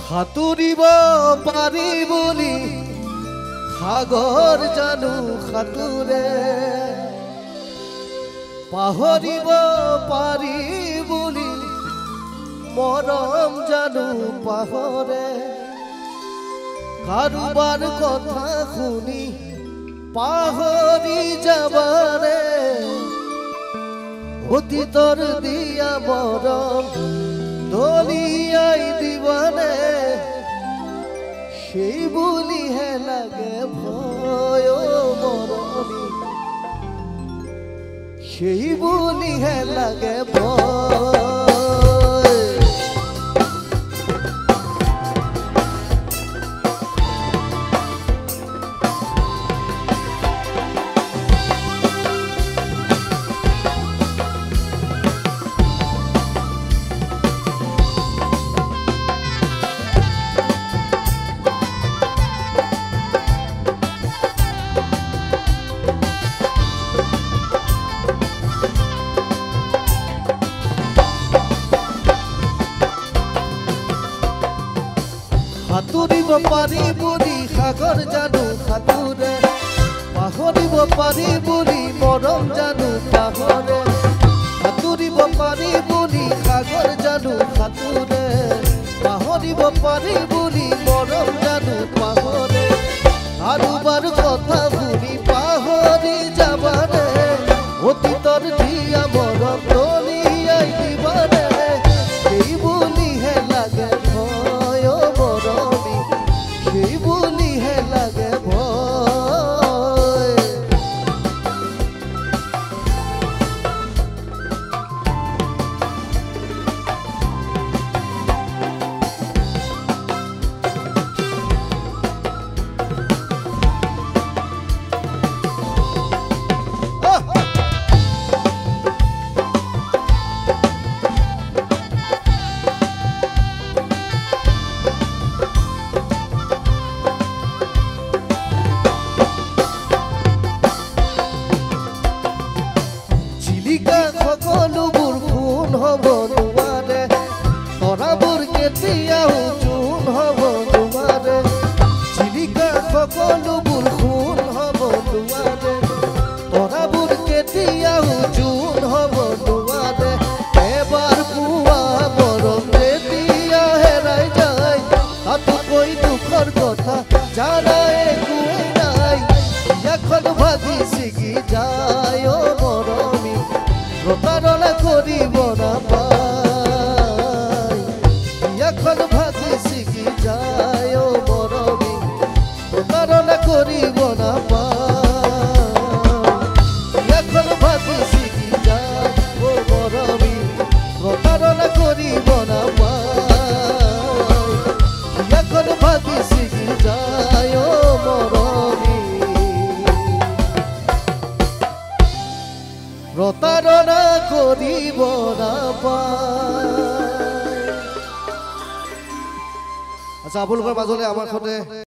সাঁতুৰিব পাৰি বুলি সাগৰ জানো সাঁতোৰে পাহৰিব পাৰি বুলি মৰম জানো পাহৰে কাৰোবাৰ কথা শুনি পাহৰি যাবাৰে অতীতৰ দিয়া মৰম দলিয়াই দিবানে সেই বুলিহে লাগে ভয় মৰমী সেই বুলিহে লাগে ভয় সাঁতুৰিব পাৰি বুলি সাগৰ জানো সাঁতোৰে পাহৰিব পাৰি বুলি মৰম জানো পাহৰে সাঁতুৰিব পাৰি বুলি সাগৰ জানো সাঁতোৰে পাহৰিব পাৰি বুলি মৰম জানো পাহৰে কাৰোবাৰ কথা শুনি পাহৰি যাবানে অতীতৰ দিয়া মৰম দলিয়াই দিবানে সেই বুলিহে লাগে সকলোবোৰ খুন হ'ব নোৱাৰে তৰাবোৰ কেতিয়াও চূণ হ'ব নোৱাৰে চিলিকা সকলোবোৰ খুন হ'ব নোৱাৰে তৰাবোৰ কেতিয়াও চূণ হ'ব নোৱাৰে এবাৰ পোৱা মৰম যেতিয়া হেৰাই যায় তাতোকৈ দুখৰ কথা জানা একোৱেই নাই এখন ভাগি ছিগি যায় মৰমী প্ৰতাৰণা কৰিব নাপায় এখন ভাগি ছিগি যায় মৰমী প্ৰতাৰণা কৰিব নাপায় এখন ভাগি ছিগি যায় মৰমী প্ৰতাৰণা কৰিব নাপায় এখন ভাগি ছিগি যায় মৰমী প্ৰতাৰণা কৰিব নাপায়। আচ্ছা আপোনালোকৰ মাজলৈ আমাৰ সৈতে